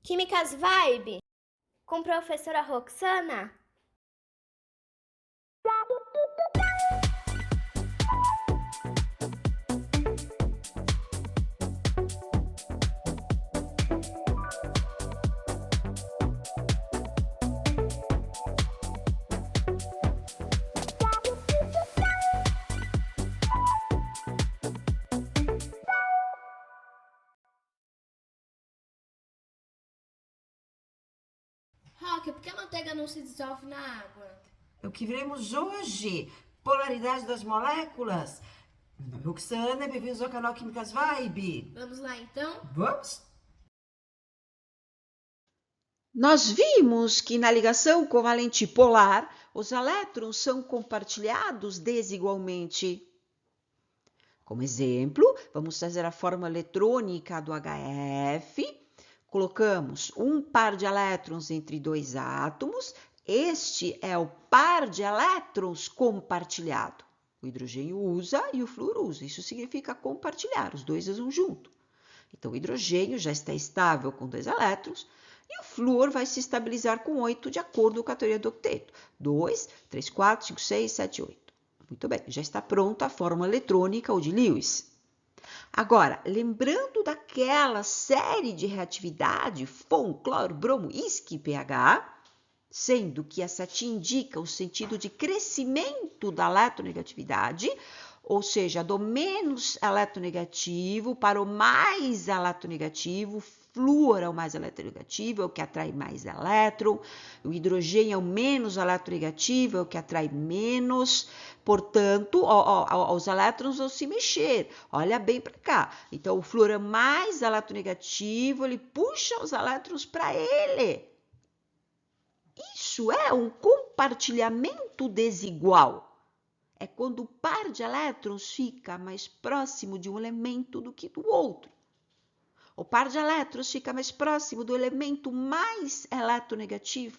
Químicas Vibe, com professora Roxana. Roque, por que a manteiga não se dissolve na água? O que veremos hoje? Polaridade das moléculas. Meu nome é Roxana, bem-vindos ao canal Químicas Vibe. Vamos lá então? Vamos? Nós vimos que na ligação covalente polar, os elétrons são compartilhados desigualmente. Como exemplo, vamos fazer a fórmula eletrônica do HF. Colocamos um par de elétrons entre dois átomos. Este é o par de elétrons compartilhado. O hidrogênio usa e o flúor usa. Isso significa compartilhar, os dois usam junto. Então, o hidrogênio já está estável com 2 elétrons e o flúor vai se estabilizar com 8 de acordo com a teoria do octeto. 2, 3, 4, 5, 6, 7, 8. Muito bem, já está pronta a fórmula eletrônica ou de Lewis. Agora, lembrando daquela série de reatividade FON, cloro, bromo, isque, pH, sendo que a seta indica o sentido de crescimento da eletronegatividade, ou seja, do menos eletronegativo para o mais eletronegativo, flúor é o mais eletronegativo, é o que atrai mais elétron, o hidrogênio é o menos eletronegativo, é o que atrai menos, portanto, os elétrons vão se mexer, olha bem para cá. Então, o flúor é mais eletronegativo, ele puxa os elétrons para ele. Isso é um compartilhamento desigual. É quando o par de elétrons fica mais próximo de um elemento do que do outro. O par de elétrons fica mais próximo do elemento mais eletronegativo.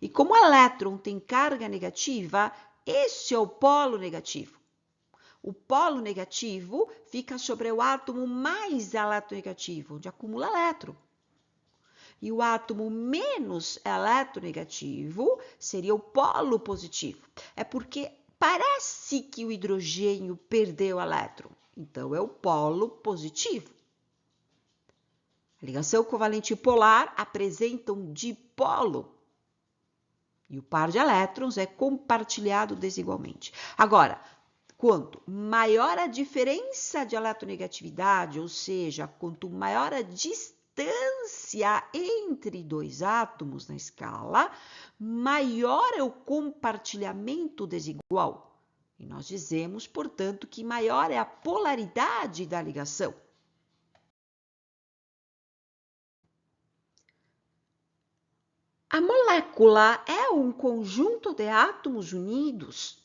E como o elétron tem carga negativa, esse é o polo negativo. O polo negativo fica sobre o átomo mais eletronegativo, onde acumula elétron. E o átomo menos eletronegativo seria o polo positivo. É porque parece que o hidrogênio perdeu elétron. Então, é o polo positivo. A ligação covalente polar apresenta um dipolo. E o par de elétrons é compartilhado desigualmente. Agora, quanto maior a diferença de eletronegatividade, ou seja, quanto maior a distância entre dois átomos na escala, maior é o compartilhamento desigual. E nós dizemos, portanto, que maior é a polaridade da ligação. A molécula é um conjunto de átomos unidos.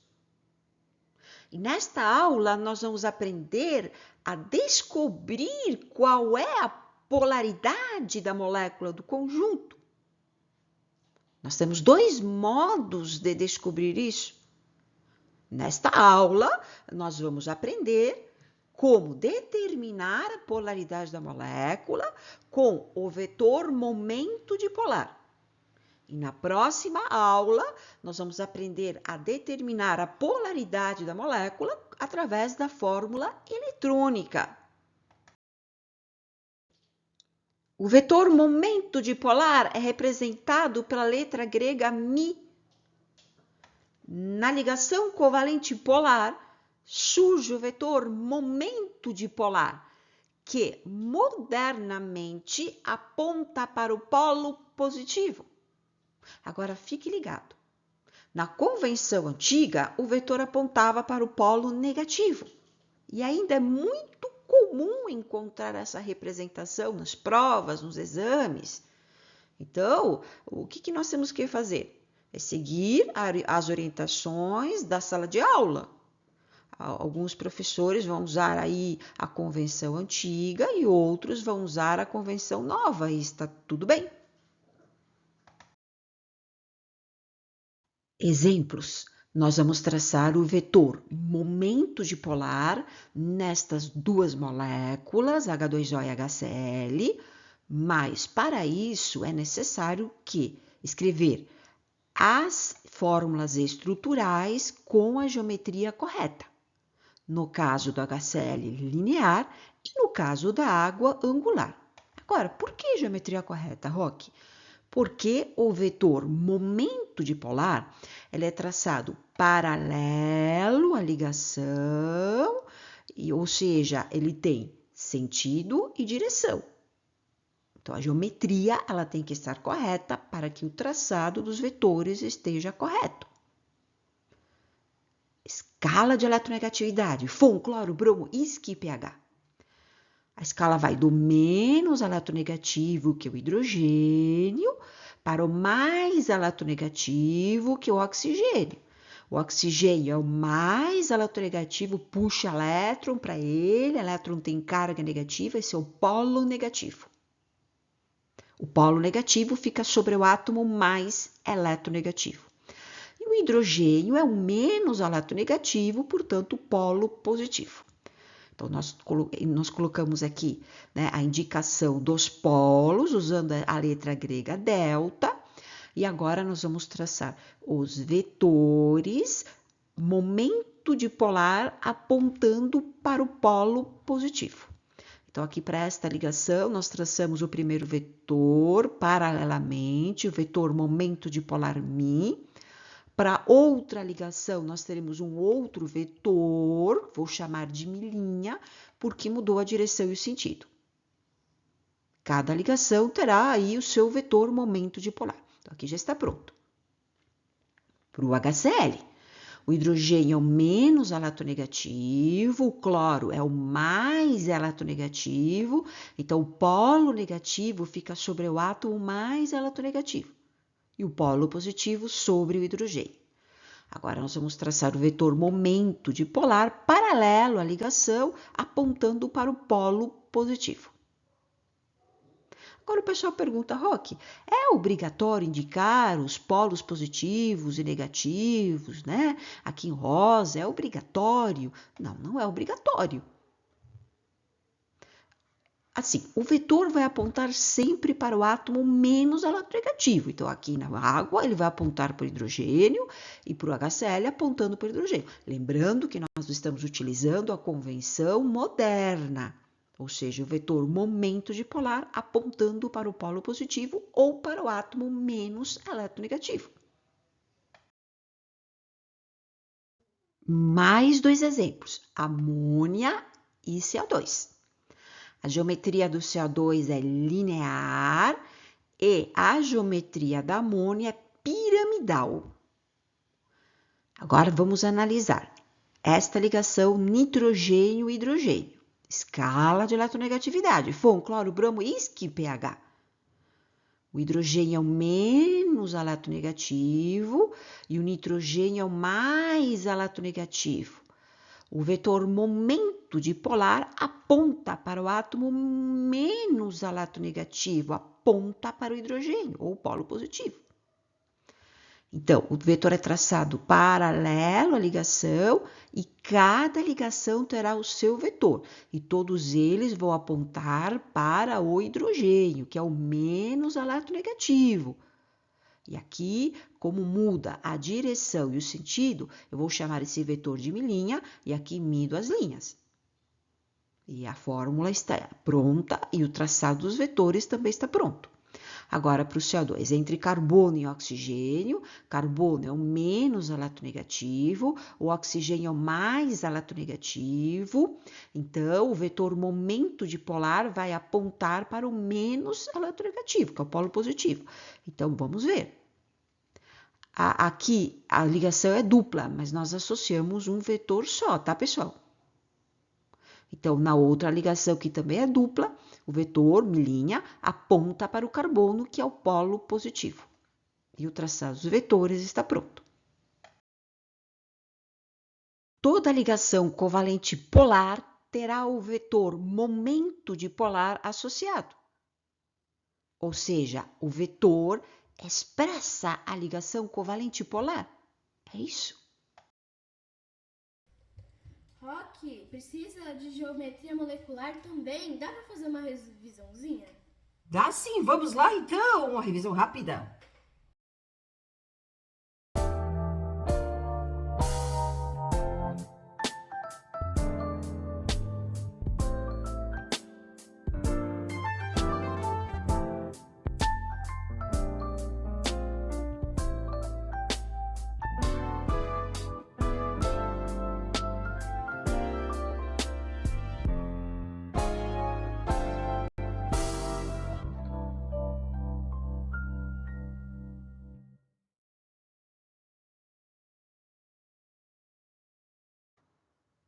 E nesta aula nós vamos aprender a descobrir qual é a polaridade da molécula do conjunto. Nós temos 2 modos de descobrir isso. Nesta aula, nós vamos aprender como determinar a polaridade da molécula com o vetor momento dipolar. E na próxima aula, nós vamos aprender a determinar a polaridade da molécula através da fórmula eletrônica. O vetor momento dipolar é representado pela letra grega μ. Na ligação covalente polar, surge o vetor momento dipolar, que modernamente aponta para o polo positivo. Agora, fique ligado. Na convenção antiga, o vetor apontava para o polo negativo. E ainda é muito comum encontrar essa representação nas provas, nos exames. Então, o que nós temos que fazer? É seguir as orientações da sala de aula. Alguns professores vão usar aí a convenção antiga e outros vão usar a convenção nova. E está tudo bem. Exemplos. Nós vamos traçar o vetor momento dipolar nestas 2 moléculas, H2O e HCl, Mas para isso é necessário que escrever as fórmulas estruturais com a geometria correta. No caso do HCl linear e no caso da água angular. Agora, por que geometria correta, Roque? Porque o vetor momento dipolar ele é traçado paralelo à ligação, ou seja, ele tem sentido e direção. Então, a geometria ela tem que estar correta para que o traçado dos vetores esteja correto. Escala de eletronegatividade, Fom, cloro, bromo, isque e pH. A escala vai do menos eletronegativo, que é o hidrogênio, para o mais eletronegativo, que é o oxigênio. O oxigênio é o mais eletronegativo, puxa elétron para ele, elétron tem carga negativa, esse é o polo negativo. O polo negativo fica sobre o átomo mais eletronegativo. E o hidrogênio é o menos eletronegativo, portanto, o polo positivo. Então, nós colocamos aqui, né, a indicação dos polos, usando a letra grega delta, e agora nós vamos traçar os vetores, momento dipolar apontando para o polo positivo. Então, aqui para esta ligação, nós traçamos o primeiro vetor paralelamente, o vetor momento dipolar μ. Para outra ligação, nós teremos um outro vetor, vou chamar de milhinha, porque mudou a direção e o sentido. Cada ligação terá aí o seu vetor momento dipolar. Então, aqui já está pronto. Para o HCl, o hidrogênio é o menos eletronegativo, o cloro é o mais eletronegativo, então o polo negativo fica sobre o átomo mais eletronegativo e o polo positivo sobre o hidrogênio. Agora, nós vamos traçar o vetor momento dipolar paralelo à ligação, apontando para o polo positivo. Agora, o pessoal pergunta, Roque, é obrigatório indicar os polos positivos e negativos, né? Aqui em rosa, é obrigatório? Não, não é obrigatório. Assim, o vetor vai apontar sempre para o átomo menos eletronegativo. Então, aqui na água, ele vai apontar para o hidrogênio e para o HCl apontando para o hidrogênio. Lembrando que nós estamos utilizando a convenção moderna, ou seja, o vetor momento dipolar apontando para o polo positivo ou para o átomo menos eletronegativo. Mais dois exemplos, amônia e CO2. A geometria do CO2 é linear e a geometria da amônia é piramidal. Agora vamos analisar esta ligação nitrogênio-hidrogênio. Escala de eletronegatividade, Fom, cloro, bromo, isque e pH. O hidrogênio é o menos eletronegativo e o nitrogênio é o mais eletronegativo. O vetor momento dipolar aponta para o átomo menos eletronegativo, aponta para o hidrogênio, ou polo positivo. Então, o vetor é traçado paralelo à ligação e cada ligação terá o seu vetor. E todos eles vão apontar para o hidrogênio, que é o menos eletronegativo. E aqui, como muda a direção e o sentido, eu vou chamar esse vetor de milhinha e aqui mido as linhas. E a fórmula está pronta e o traçado dos vetores também está pronto. Agora, para o CO2, entre carbono e oxigênio, carbono é o menos eletronegativo, o oxigênio é o mais eletronegativo, então o vetor momento dipolar vai apontar para o menos eletronegativo, que é o polo positivo. Então, vamos ver. Aqui a ligação é dupla, mas nós associamos um vetor só, tá, pessoal? Então, na outra ligação, que também é dupla, o vetor, milhinha, aponta para o carbono, que é o polo positivo. E o traçado dos vetores está pronto. Toda ligação covalente polar terá o vetor momento dipolar associado. Ou seja, o vetor expressa a ligação covalente polar. É isso. Roque, precisa de geometria molecular também? Dá para fazer uma revisãozinha? Dá sim, vamos lá então, uma revisão rápida.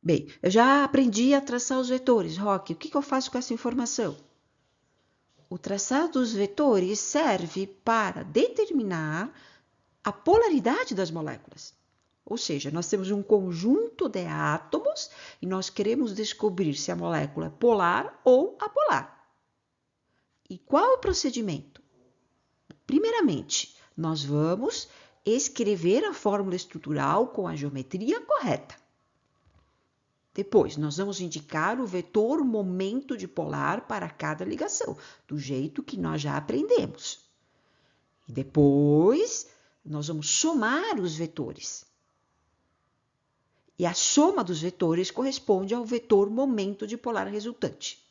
Bem, eu já aprendi a traçar os vetores, Roque. O que eu faço com essa informação? O traçado dos vetores serve para determinar a polaridade das moléculas. Ou seja, nós temos um conjunto de átomos e nós queremos descobrir se a molécula é polar ou apolar. E qual é o procedimento? Primeiramente, nós vamos escrever a fórmula estrutural com a geometria correta. Depois, nós vamos indicar o vetor momento dipolar para cada ligação, do jeito que nós já aprendemos. E depois, nós vamos somar os vetores. E a soma dos vetores corresponde ao vetor momento dipolar resultante.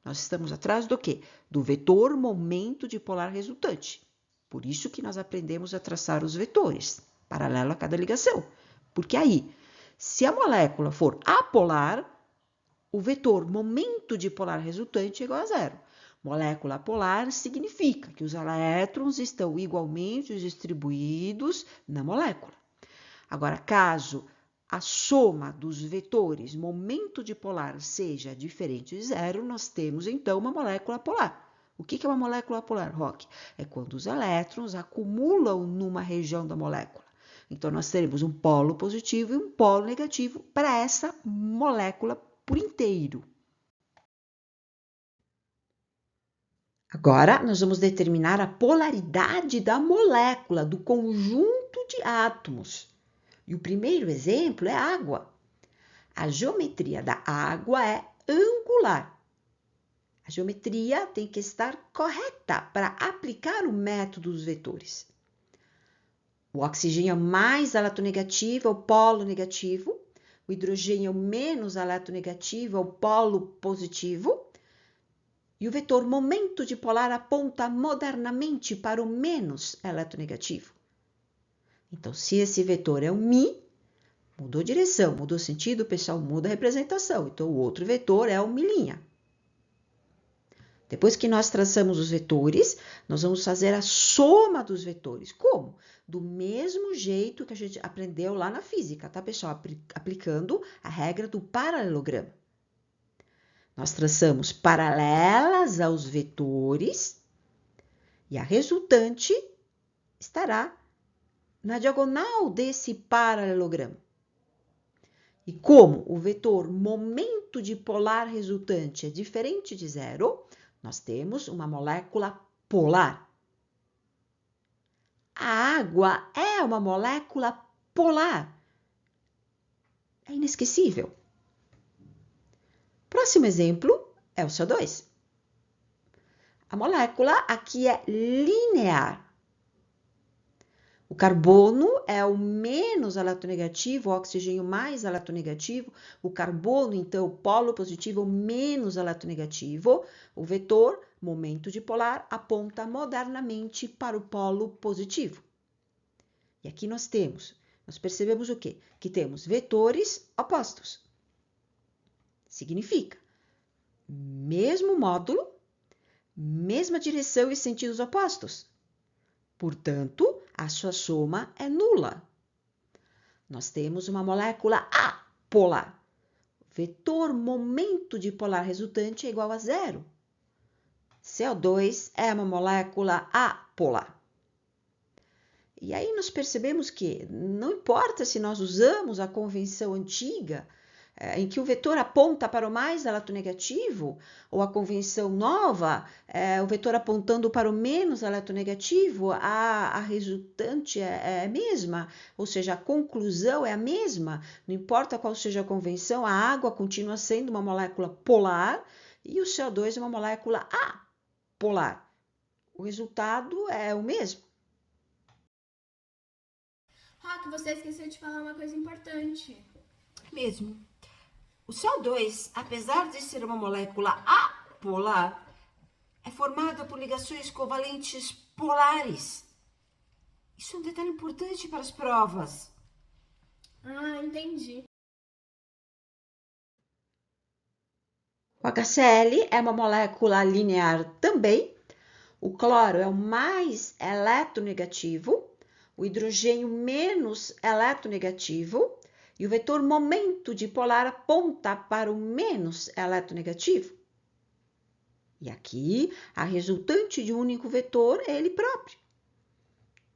Nós estamos atrás do quê? Do vetor momento dipolar resultante. Por isso que nós aprendemos a traçar os vetores, paralelo a cada ligação. Porque aí, se a molécula for apolar, o vetor momento dipolar resultante é igual a zero. Molécula apolar significa que os elétrons estão igualmente distribuídos na molécula. Agora, caso a soma dos vetores momento dipolar seja diferente de zero, nós temos então uma molécula polar. O que é uma molécula polar, Roque? É quando os elétrons acumulam numa região da molécula. Então, nós teremos um polo positivo e um polo negativo para essa molécula por inteiro. Agora, nós vamos determinar a polaridade da molécula, do conjunto de átomos. E o primeiro exemplo é a água. A geometria da água é angular. A geometria tem que estar correta para aplicar o método dos vetores. O oxigênio é mais eletronegativo, é o polo negativo. O hidrogênio é o menos eletronegativo, é o polo positivo. E o vetor momento dipolar aponta modernamente para o menos eletronegativo. Então, se esse vetor é o Mi, mudou direção, mudou sentido, o pessoal muda a representação. Então, o outro vetor é o Mi'. Depois que nós traçamos os vetores, nós vamos fazer a soma dos vetores. Como? Do mesmo jeito que a gente aprendeu lá na física, tá, pessoal? Aplicando a regra do paralelogramo. Nós traçamos paralelas aos vetores e a resultante estará na diagonal desse paralelogramo. E como o vetor momento dipolar resultante é diferente de zero, nós temos uma molécula polar. A água é uma molécula polar. É inesquecível. Próximo exemplo é o CO2. A molécula aqui é linear. O carbono é o menos eletronegativo, o oxigênio mais eletronegativo. O carbono, então, o polo positivo, o menos eletronegativo. O vetor, momento dipolar, aponta modernamente para o polo positivo. E aqui nós percebemos o quê? Que temos vetores opostos. Significa, mesmo módulo, mesma direção e sentidos opostos. Portanto, a sua soma é nula. Nós temos uma molécula apolar. Vetor momento dipolar resultante é igual a zero. CO2 é uma molécula apolar. E aí nós percebemos que não importa se nós usamos a convenção antiga, em que o vetor aponta para o mais eletronegativo, ou a convenção nova, o vetor apontando para o menos eletronegativo, a resultante é a mesma, ou seja, a conclusão é a mesma, não importa qual seja a convenção, a água continua sendo uma molécula polar e o CO2 é uma molécula polar. O resultado é o mesmo. Rock, você esqueceu de falar uma coisa importante. Mesmo. O CO2, apesar de ser uma molécula apolar, é formada por ligações covalentes polares. Isso é um detalhe importante para as provas. Ah, entendi. O HCl é uma molécula linear também. O cloro é o mais eletronegativo, o hidrogênio menos eletronegativo e o vetor momento dipolar aponta para o menos eletronegativo. E aqui, a resultante de um único vetor é ele próprio.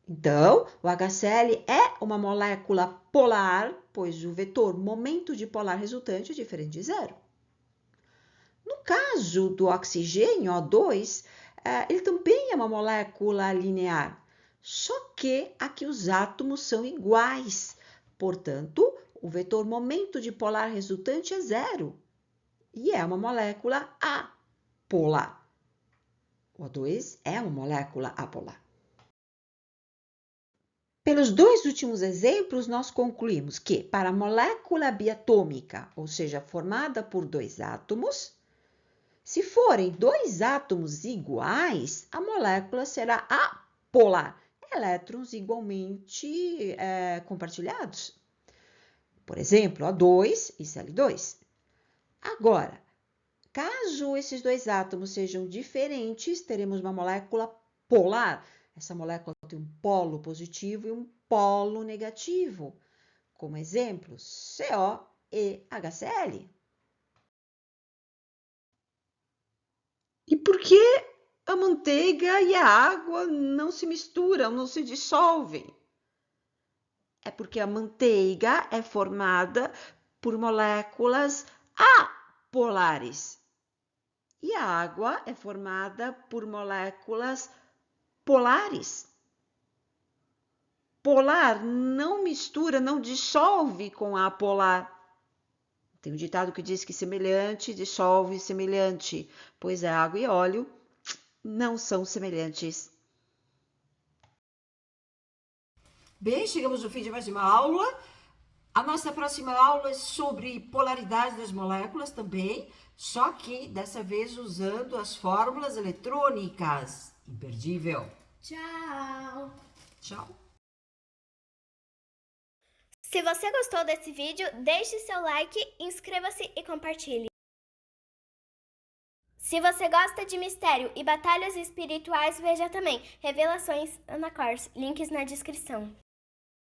Então, o HCl é uma molécula polar, pois o vetor momento dipolar resultante é diferente de zero. No caso do oxigênio, O2, ele também é uma molécula linear, só que aqui os átomos são iguais. Portanto, o vetor momento dipolar resultante é zero e é uma molécula apolar. O O2 é uma molécula apolar. Pelos dois últimos exemplos, nós concluímos que para a molécula biatômica, ou seja, formada por dois átomos, se forem dois átomos iguais, a molécula será apolar, elétrons igualmente compartilhados. Por exemplo, O2 e Cl2. Agora, caso esses dois átomos sejam diferentes, teremos uma molécula polar. Essa molécula tem um polo positivo e um polo negativo. Como exemplo, CO e HCl. E por que a manteiga e a água não se misturam, não se dissolvem? É porque a manteiga é formada por moléculas apolares e a água é formada por moléculas polares. Polar não mistura, não dissolve com a apolar. Tem um ditado que diz que semelhante dissolve semelhante, pois a água e óleo não são semelhantes. Bem, chegamos ao fim de mais uma aula. A nossa próxima aula é sobre polaridade das moléculas também, só que dessa vez usando as fórmulas eletrônicas. Imperdível. Tchau. Tchau. Se você gostou desse vídeo, deixe seu like, inscreva-se e compartilhe. Se você gosta de mistério e batalhas espirituais, veja também Revelações Ana Kors, links na descrição.